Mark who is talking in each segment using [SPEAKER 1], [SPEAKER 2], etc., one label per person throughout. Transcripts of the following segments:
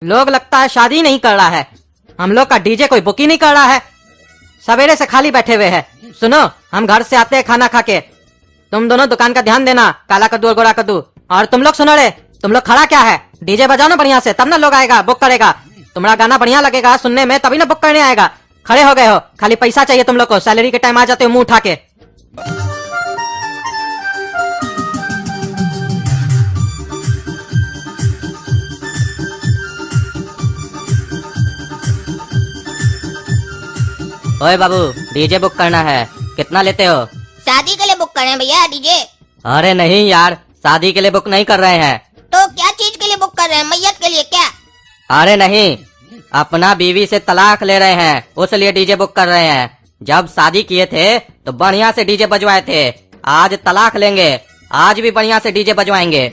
[SPEAKER 1] लोग लगता है शादी नहीं कर रहा है। हम लोग का डीजे कोई बुक ही नहीं कर रहा है। सवेरे से खाली बैठे हुए हैं। सुनो, हम घर से आते हैं खाना खा के। तुम दोनों दुकान का ध्यान देना, काला कद्दू और गोरा कद्दू। और तुम लोग सुनो रे, तुम लोग खड़ा क्या है? डीजे बजाओ ना बढ़िया से, तब ना लोग आएगा, बुक करेगा। तुम्हारा गाना बढ़िया लगेगा सुनने में, तभी ना बुक करने आएगा। खड़े हो गए हो, खाली पैसा चाहिए तुम लोग को। सैलरी के टाइम आ जाते हो मुंह उठा के। ओए बाबू, डीजे बुक करना है, कितना लेते हो?
[SPEAKER 2] शादी के लिए बुक कर रहे हैं भैया डीजे।
[SPEAKER 1] अरे नहीं यार, शादी के लिए बुक नहीं कर रहे हैं।
[SPEAKER 2] तो क्या चीज के लिए बुक कर रहे हैं? मैयत के लिए क्या?
[SPEAKER 1] अरे नहीं, अपना बीवी से तलाक ले रहे हैं, उसलिए डीजे बुक कर रहे हैं। जब शादी किए थे तो बढ़िया से डीजे बजवाए थे, आज तलाक लेंगे, आज भी बढ़िया से डीजे बजवाएंगे।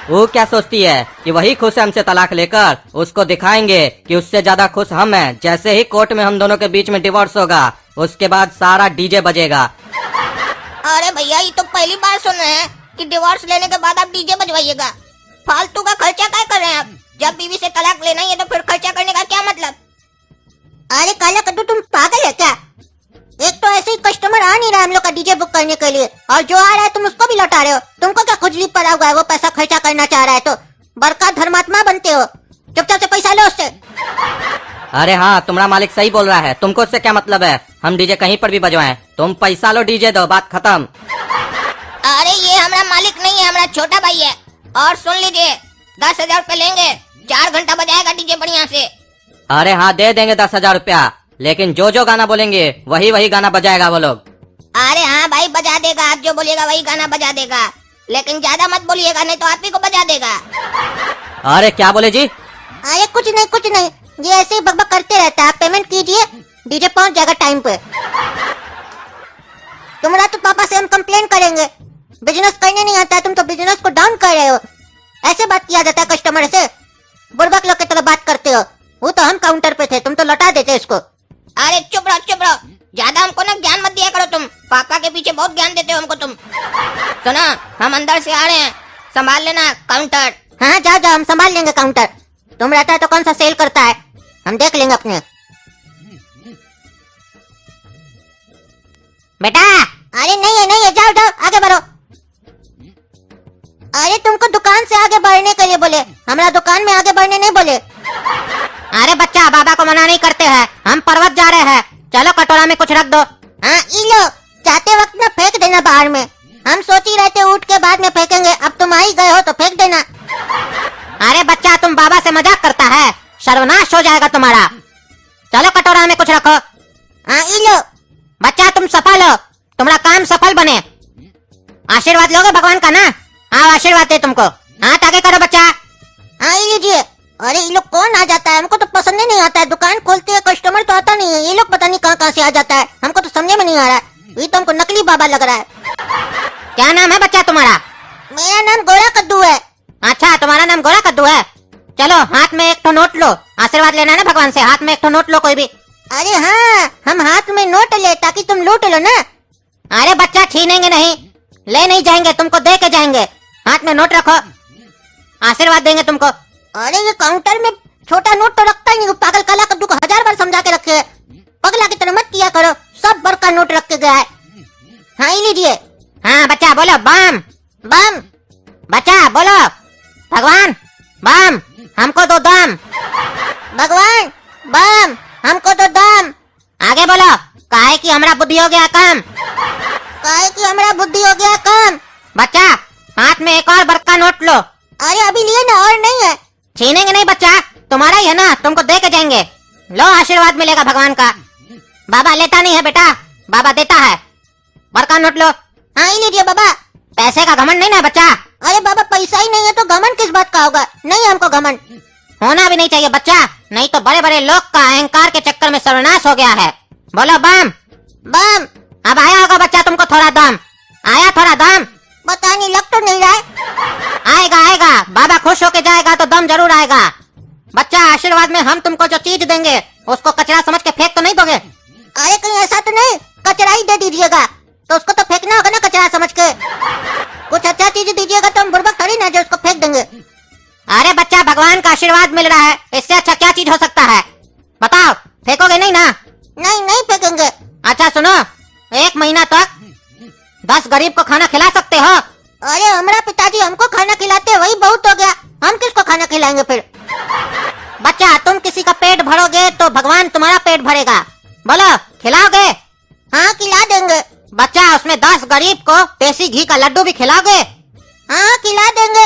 [SPEAKER 1] वो क्या सोचती है कि वही खुश है हमसे तलाक लेकर? उसको दिखाएंगे कि उससे ज्यादा खुश हम हैं। जैसे ही कोर्ट में हम दोनों के बीच में डिवोर्स होगा, उसके बाद सारा डीजे बजेगा।
[SPEAKER 2] अरे भैया, ये तो पहली बार सुन रहे हैं कि डिवोर्स लेने के बाद आप डीजे बजवाइएगा। फालतू का खर्चा क्या कर रहे हैं आप? जब बीवी से तलाक लेना ही है तो फिर खर्चा करने का क्या मतलब? अरे काला कद्दू, तुम पागल है क्या? एक तो ऐसे ही कस्टमर आ नहीं रहा हम लोग का डीजे बुक करने के लिए, और जो आ रहा है तुम उसको भी लौटा रहे हो। तुमको क्या खुजली पड़ा हुआ है? वो पैसा खर्चा करना चाह रहा है तो बड़का धर्मात्मा बनते हो। चुपचाप से पैसा लो उससे।
[SPEAKER 1] अरे हाँ, तुम्हारा मालिक सही बोल रहा है, तुमको उससे क्या मतलब है? हम डीजे कहीं पर भी बजवाएं, तुम पैसा लो, डीजे दो, बात खत्म।
[SPEAKER 2] अरे ये हमारा मालिक नहीं है, हमारा छोटा भाई है। और सुन लीजिए, 10,000 रूपए लेंगे, 4 घंटा बजाएगा डीजे बढ़िया से।
[SPEAKER 1] अरे हाँ, दे देंगे 10,000 रुपया, लेकिन जो जो गाना बोलेंगे वही वही गाना बजाएगा वो लोग।
[SPEAKER 2] अरे हाँ भाई, बजा देगा, आप जो बोलिएगा वही गाना बजा देगा, लेकिन ज्यादा मत बोलिएगा नहीं तो आप ही को बजा देगा।
[SPEAKER 1] अरे क्या बोले जी?
[SPEAKER 2] अरे कुछ नहीं, ये ऐसे ही बकबक करते रहता है। आप पेमेंट कीजिए, डीजे पहुंच जाएगा टाइम पे। तुम्हारा तो पापा से हम कंप्लेन करेंगे, बिजनेस करने नहीं आता है, तुम तो बिजनेस को डाउन कर रहे हो। ऐसे बात किया जाता है कस्टमर से? बुर्बक लोग की तरह बात करते हो। वो तो हम काउंटर पे थे, तुम तो लौटा देते इसको। अरे चुप रहो, ज्यादा हमको ना ज्ञान मत दिया करो। तुम पापा के पीछे बहुत ज्ञान देते हो हमको तुम। सुना, हम अंदर से आ रहे हैं, संभाल लेना काउंटर। हाँ जाओ, हम संभाल लेंगे काउंटर। तुम रहता है तो कौन सा सेल करता है, हम देख लेंगे अपने। बेटा, अरे नहीं है, जाओ आगे बढ़ो। अरे तुमको दुकान से आगे बढ़ने के लिए बोले, हमारा दुकान में आगे बढ़ने नहीं बोले। अरे बच्चा, बाबा को मना नहीं करते हैं, हम पर्वत जा रहे हैं, चलो कटोरा में कुछ रख दो। हाँ ई लो, जाते वक्त ना फेंक देना बाहर में। हम सोच ही रहते उठ के बाद में फेंकेंगे, अब तुम आ ही गए हो तो फेंक देना। अरे बच्चा, तुम बाबा से मजाक करता है, सर्वनाश हो जाएगा तुम्हारा। चलो कटोरा में कुछ रखो। हाँ ई लो। बच्चा तुम सफल हो, तुम्हारा काम सफल बने। आशीर्वाद लोगे भगवान का ना? हाँ आशीर्वाद दे तुमको। हाथ आगे करो बच्चा। हाँ ये लीजिए। अरे ये लोग कौन आ जाता है? हमको तो पसंद ही नहीं आता है। दुकान खोलते हैं, कस्टमर तो आता नहीं है, ये लोग पता नहीं कहाँ से आ जाता है, हमको तो समझ में नहीं आ रहा है। ये तो हमको नकली बाबा लग रहा है। क्या नाम है बच्चा तुम्हारा? मेरा नाम गोरा कद्दू है। अच्छा, तुम्हारा नाम गोरा कद्दू है। चलो हाथ में एक नोट लो, आशीर्वाद लेना है ना भगवान से, हाथ में एक नोट लो कोई भी। अरे हाँ, हम हाथ में नोट ले ताकि तुम लूट लो ना। अरे बच्चा, छीनेंगे नहीं, ले नहीं जाएंगे, तुमको दे के जाएंगे। हाथ में नोट रखो, आशीर्वाद देंगे तुमको। अरे ये काउंटर में छोटा नोट तो रखता ही नहीं, पागल काला कद्दू को 1000 बार समझा के रखे है। पगला की तरह मत किया करो, सब बड़का नोट रख के गया है। हाँ ये लीजिए। हाँ बच्चा बोलो बम बम। बच्चा बोलो भगवान बम, हमको दो दम। भगवान बम, हमको दो दम। आगे बोलो, काहे की हमरा बुद्धि हो गया कम। काहे की हमरा बुद्धि हो गया कम। बच्चा हाथ में एक और बड़का नोट लो। अरे अभी लिए ना, और नहीं है। छीनेंगे नहीं बच्चा, तुम्हारा ही है ना, तुमको दे के जाएंगे। लो आशीर्वाद मिलेगा भगवान का। बाबा लेता नहीं है बेटा, बाबा देता है। बड़का नोट लो। हाँ ये लीजिए बाबा। पैसे का घमंड नहीं ना बच्चा। अरे बाबा, पैसा ही नहीं है तो घमंड किस बात का होगा? नहीं हमको घमंड होना भी नहीं चाहिए बच्चा, नहीं तो बड़े बड़े लोग का अहंकार के चक्कर में सर्वनाश हो गया है। बोलो बम बम। अब आया होगा बच्चा तुमको थोड़ा दम, आया थोड़ा दम? पता नहीं, लग तो नहीं रहा है। आएगा आएगा, बाबा खुश होके जाएगा तो दम जरूर आएगा। बच्चा आशीर्वाद में हम तुमको जो चीज देंगे उसको कचरा समझ के फेंक तो नहीं दोगे? अरे कहीं ऐसा तो नहीं, कचरा ही दे दीजिएगा तो उसको तो फेंकना होगा ना कचरा समझ के। कुछ अच्छा चीज दीजिएगा तो हम बुर्बक थोड़ी ना जो उसको फेंक देंगे। अरे बच्चा, भगवान का आशीर्वाद मिल रहा है, इससे अच्छा क्या चीज हो सकता है? बताओ, फेंकोगे नहीं ना? नहीं नहीं फेंकेंगे। अच्छा सुनो, 1 महीना तक 10 गरीब को खाना खिला सकते हो। अरे हमारा पिताजी हमको खाना खिलाते, वही बहुत हो गया, हम किसको खाना खिलाएंगे फिर? बच्चा, तुम किसी का पेट भरोगे तो भगवान तुम्हारा पेट भरेगा। बोलो, खिलाओगे? हाँ खिला देंगे। बच्चा, उसमें 10 गरीब को देसी घी का लड्डू भी खिलाओगे? हाँ खिला देंगे।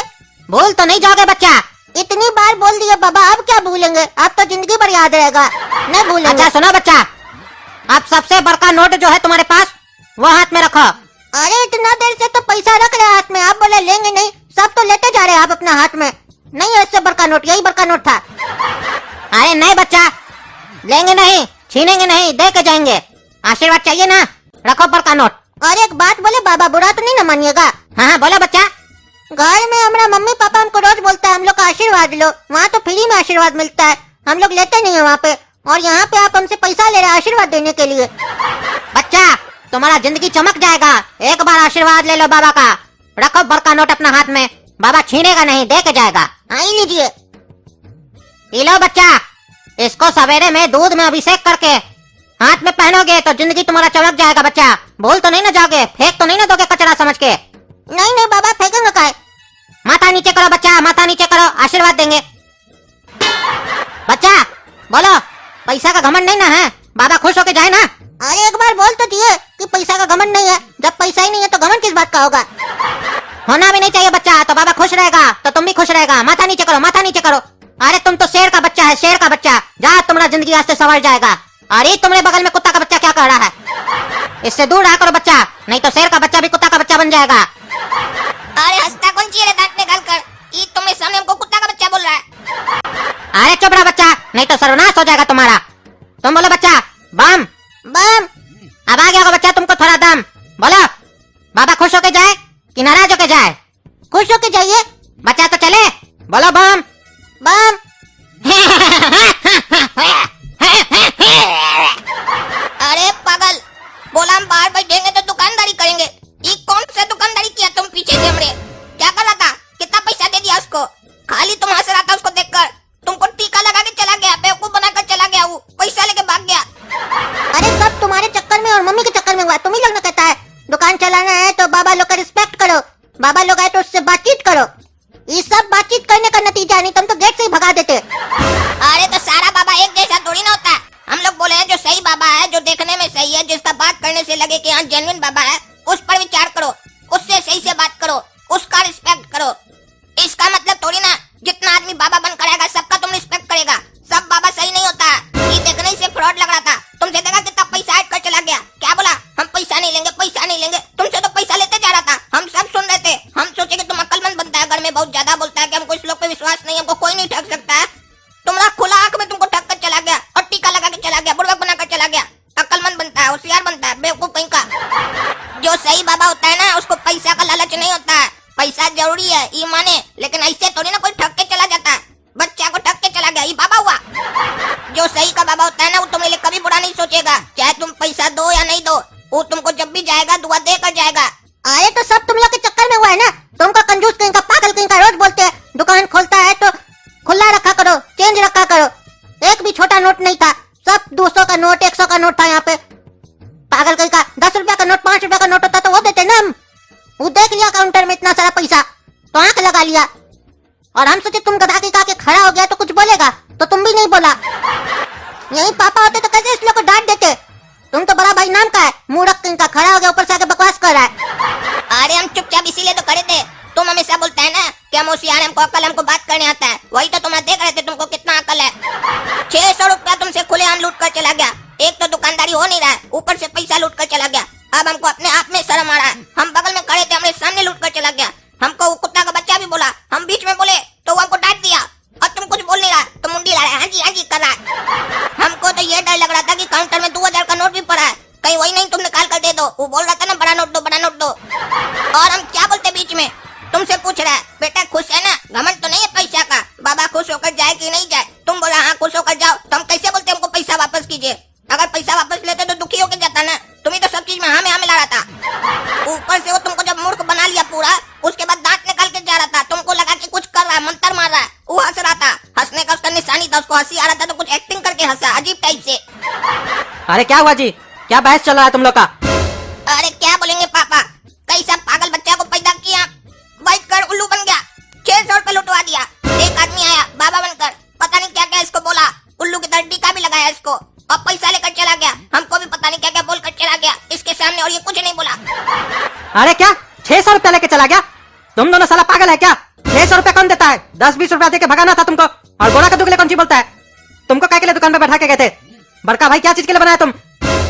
[SPEAKER 2] भूल तो नहीं जाओगे बच्चा? इतनी बार बोल दिया बाबा, अब क्या भूलेंगे, अब तो जिंदगी भर याद रहेगा, नहीं भूलेंगे। अच्छा सुनो बच्चा, अब सबसे बड़का नोट जो है तुम्हारे पास, वो हाथ में रखो। अरे इतना देर से तो पैसा रख रहे हाथ में, आप बोले लेंगे नहीं, सब तो लेते जा रहे हैं आप अपना हाथ में। नहीं, ऐसे बड़का नोट, यही बड़का नोट था। अरे नहीं बच्चा, लेंगे नहीं, छीनेंगे नहीं, दे के जाएंगे। आशीर्वाद चाहिए ना, रखो बड़का नोट। और एक बात बोले बाबा, बुरा तो नहीं ना मानिएगा? हाँ बोलो बच्चा। घर में हमारा मम्मी पापा हमको रोज बोलता है हम लोग का आशीर्वाद लो, वहाँ तो फ्री में आशीर्वाद मिलता है, हम लोग लेते नहीं है वहाँ पे, और यहाँ पे आप हमसे पैसा ले रहे हैं आशीर्वाद देने के लिए। बच्चा, तुम्हारा जिंदगी चमक जाएगा, एक बार आशीर्वाद ले लो बाबा का। रखो बड़का नोट अपना हाथ में, बाबा छीनेगा नहीं, दे के जाएगा। हाँ लीजिए। ये लो बच्चा, इसको सवेरे में दूध में अभिषेक करके हाथ में पहनोगे तो जिंदगी तुम्हारा चमक जाएगा। बच्चा, भूल तो नहीं ना जाओगे, फेंक तो नहीं ना दोगे कचरा समझ के? नहीं नहीं बाबा, फेंकेंगे काहे? माथा नीचे करो बच्चा, माथा नीचे करो, आशीर्वाद देंगे। बच्चा बोलो, पैसा का घमंड नहीं ना है? बाबा खुश होके जाए ना। अरे एक बार बोल तो दिए कि पैसा का घमंड नहीं है, जब पैसा ही नहीं है तो घमंड किस बात का होगा? होना भी नहीं चाहिए बच्चा, तो बाबा खुश रहेगा तो तुम भी खुश रहेगा। माथा नीचे करो, माथा नीचे करो। अरे तुम तो शेर का बच्चा है, शेर का बच्चा, जा तुम्हारा जिंदगी आज से संवर जाएगा। अरे तुम्हारे बगल में कुत्ता का बच्चा क्या कर रहा है? इससे दूर रहा करो बच्चा, नहीं तो शेर का बच्चा भी कुत्ता का बच्चा बन जाएगा।
[SPEAKER 3] अरे हंसता कौन चाहिए दांत निकाल कर, ये तुम्हें सामने हमको कुत्ता का बच्चा बोल रहा है।
[SPEAKER 2] अरे चुप रहा बच्चा, नहीं तो सर्वनाश हो जाएगा तुम्हारा। तुम बोलो बच्चा, बम बम। अब आ गया होगा बच्चा तुमको थोड़ा दम। बोलो, बाबा खुश होके जाए कि नाराज होके जाए? खुश होके जाइए। बच्चा तो चले, बोलो बम बम।
[SPEAKER 3] अरे पागल, बोला हम बाहर बैठेंगे तो दुकानदारी करेंगे, ये कौन सा दुकानदारी किया तुम पीछे से हमरे? क्या कर रहा था, कितना पैसा दे दिया उसको? खाली तुम हंस रहा था उसको देखकर, तुमको टीका लगा के चला गया, बेवकूफ बनाकर चला गया, वो पैसा लेके भाग गया।
[SPEAKER 2] अरे सब तुम्हारे चक्कर में और मम्मी के चक्कर में हुआ। तुम ही लोग ने कहता है दुकान चलाना है तो बाबा लोग का रिस्पेक्ट करो, बाबा लोग आए तो उससे बातचीत करो। ये सब बातचीत करने का नतीजा, नहीं तुम तो गेट से ही भगा देते।
[SPEAKER 3] अरे तो सारा बाबा एक जैसा थोड़ी ना होता है, हम लोग बोले हैं जो सही बाबा है, जो देखने में सही है, जिसका बात करने से लगे कि हाँ जेन्युइन बाबा है, उस पर विचार करो, उससे सही से बात करो, उसका रिस्पेक्ट करो। इसका मतलब थोड़ी ना जितना आदमी बाबा बनकर आएगा सबका तुम रिस्पेक्ट करेगा। सब बाबा सही नहीं होता, ये देखने से फ्रॉड लग रहा था। तुमसे देखा कितना पैसा ऐड कर चला गया, क्या बोला हम पैसा नहीं लेंगे, पैसा नहीं लेंगे, तुमसे तो पैसा लेते जा रहा था, हम सब सुन रहे थे। हम सोचे कि तुम अक्लमंद बनता है, घर में बहुत ज्यादा बोलता है कि हमको इस लोग पे विश्वास नहीं, हमको कोई नहीं ठग सकता है। तुम्हारा खुला आंख में तुमको ठग कर चला गया और टीका लगा के चला गया, बुड़बक बनाकर चला गया। अक्लमंद बनता है, होशियार बनता है, बेवकूफ कहीं का। जो सही बाबा होता है ना, उसको पैसा का लालच नहीं होता है, पैसा जरूरी है ये माने, लेकिन ऐसे थोड़ी ना कोई ठग के चला जाता है। बच्चा को ठग के चला गया, ये बाबा हुआ। जो सही का बाबा होता है ना, वो तुम्हारे लिए कभी बुरा नहीं सोचेगा, चाहे तुम पैसा दो या नहीं दो, वो तुमको जब भी जाएगा दुआ दे कर जाएगा।
[SPEAKER 2] अरे तो सब तुम लोग के चक्कर में हुआ है ना, तुमको कंजूस कहीं का, पागल कहीं का, रोज बोलते हैं दुकान खोलता है तो खुला रखा करो, चेंज रखा करो। एक भी छोटा नोट नहीं था, सब 200 का नोट, 100 का नोट था यहाँ पे। पागल कहीं का, 10 रुपया का नोट, 5 रुपया का नोट होता तो वो देते ना हम। वो देख लिया काउंटर में इतना सारा पैसा तो आंख लगा लिया, और हम सोचे तुम गधा की के खड़ा हो गया तो कुछ बोलेगा, तो तुम भी नहीं बोला। यही पापा होते तो कैसे इस लोग को डांट देते। तुम तो बड़ा भाई नाम का है, मूर्ख कहीं का, खड़ा हो गया ऊपर से आके बकवास कर रहा है।
[SPEAKER 3] अरे हम चुपचाप इसीलिए तो खड़े थे, तुम हमेशा बोलता है ना कि हम होशियार, हमको अकल, हमको बात करने आता है, वही तो तुम्हें देख रहे थे तुमको कितना अकल है। 600 रुपया तुमसे खुलेआम लूट कर चला गया, एक तो दुकानदारी हो नहीं रहा है, ऊपर से पैसा लूट कर चला गया। अब हमको अपने आप में शर्म आ रहा है, हम बगल में खड़े थे, हमारे सामने लूट कर चला गया। हमको वो कुत्ता का बच्चा भी बोला, हम बीच में बोले तो वो हमको डांट दिया, और तुम कुछ बोल नहीं रहा, तुम मुंडी ला रहा है, हाँ जी कर रहा है। हमको तो ये डर लग रहा था कि काउंटर में 2000 का नोट भी पड़ा है, कहीं वही नहीं तुम निकाल कर दे दो। वो बोल रहा था ना बड़ा नोट दो, बड़ा नोट दो, और हम क्या बोलते बीच में। तुमसे पूछ रहा है बेटा खुश है ना, घमंड तो नहीं है पैसा का, बाबा खुश होकर जाए कि नहीं जाए। तुम बोला हाँ खुश होकर जाओ, तो हम कैसे बोलते हमको पैसा वापस कीजिए? अगर पैसा वापस लेते तो दुखी होकर जाता ना, तुम्हें तो सब चीज में हाँ में हाँ मिला रहा था। ऊपर से वो तुमको जब मूर्ख बना लिया पूरा, उसके बाद दांत निकाल के जा रहा था, तुमको लगा कि कुछ कर रहा है, मंत्र मार रहा है। नहीं था, उसको हंसी आ रहा था तो कुछ एक्टिंग करके हंसा अजीब टाइप से।
[SPEAKER 1] अरे क्या हुआ जी, क्या बहस चल रहा है तुम लोग का?
[SPEAKER 3] अरे क्या बोलेंगे पापा, कैसा पागल बच्चा को पैदा किया, बैठ कर उल्लू बन गया, 600 रुपए लुटवा दिया। एक आदमी आया बाबा बनकर, पता नहीं क्या क्या इसको बोला, उल्लू की तरह टीका भी लगाया इसको और पैसा लेकर चला गया। हमको भी पता नहीं क्या क्या बोलकर चला गया इसके सामने, और ये कुछ नहीं बोला।
[SPEAKER 1] अरे क्या 600 रुपया लेके चला गया? तुम दोनों साला पागल है क्या? 600 रुपया कौन देता है? 10-20 रुपया देके भगाना था तुमको। और गोरा कद्दू के लिए कौन सी बोलता है? तुमको क्या के लिए दुकान पे बैठा के गए थे? बड़का भाई क्या चीज के लिए बनाया तुम?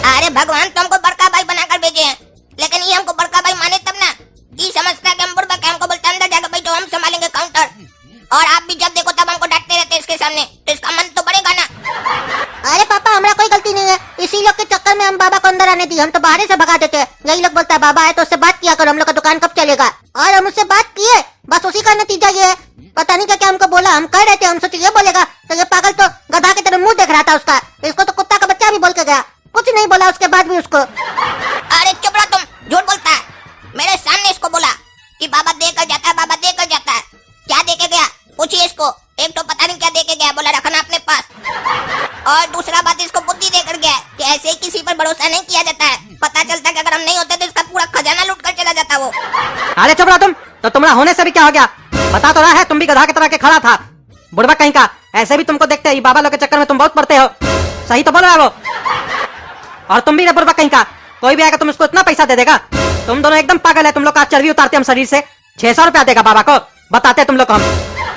[SPEAKER 3] अरे भगवान तुमको बड़का भाई बनाकर भेजे हैं, लेकिन ये हमको बड़का भाई माने तब ना। ये समझता है कि हम बुड़बक है, हमको बोलता अंदर जाकर बैठो हम संभालेंगे काउंटर, और आप भी जब देखो तब हमको डांटते रहते हैं इसके सामने, तो इसका मन तो बढ़ेगा ना।
[SPEAKER 2] अरे पापा हमारा कोई गलती नहीं है, इसी लोग के चक्कर में हम बाबा को अंदर आने दिए, हम तो बाहर से भगा देते हैं। यही लोग बोलता है बाबा है तो उससे बात किया करो, हम लोग का दुकान कब चलेगा, और हम उससे बात किए, बस उसी का नतीजा ये है। पता नहीं क्या क्या हमको बोला, हम कह रहे थे हम सोचे ये बोलेगा, तो ये पागल तो गधा की तरह मुंह देख रहा था उसका, इसको तो कुत्ता का बच्चा भी बोल के गया, कुछ नहीं बोला उसके बाद भी उसको।
[SPEAKER 3] अरे चुप रहो तुम, झूठ बोलता है। मेरे सामने इसको बोला कि बाबा देकर जाता है, बाबा देकर जाता है। क्या देके गया पूछिए इसको, एक तो पता नहीं क्या देके गया, बोला रखना अपने पास। और दूसरा बात इसको बुद्धि देकर गया है कि ऐसे ही किसी पर भरोसा नहीं किया जाता है, पता चलता है कि अगर हम नहीं होते तो इसका पूरा खजाना लूट कर चला जाता वो।
[SPEAKER 1] अरे चुप रहो तुम, तो तुम्हारा होने से भी क्या हो गया? बता तो रहा है तुम भी गधा की तरह के खड़ा था, बुढ़बा कहीं का। ऐसे भी तुमको देखते ही बाबा लोग के चक्कर में तुम बहुत पड़ते हो, सही तो बोल रहा है वो। और तुम भी रे बुढ़बा कहीं का, कोई भी आएगा तुम उसको इतना पैसा दे देगा? तुम दोनों एकदम पागल है, तुम लोग का चर्बी उतारते हम शरीर से। 600 रुपया देगा बाबा को, बताते तुम लोग को हम।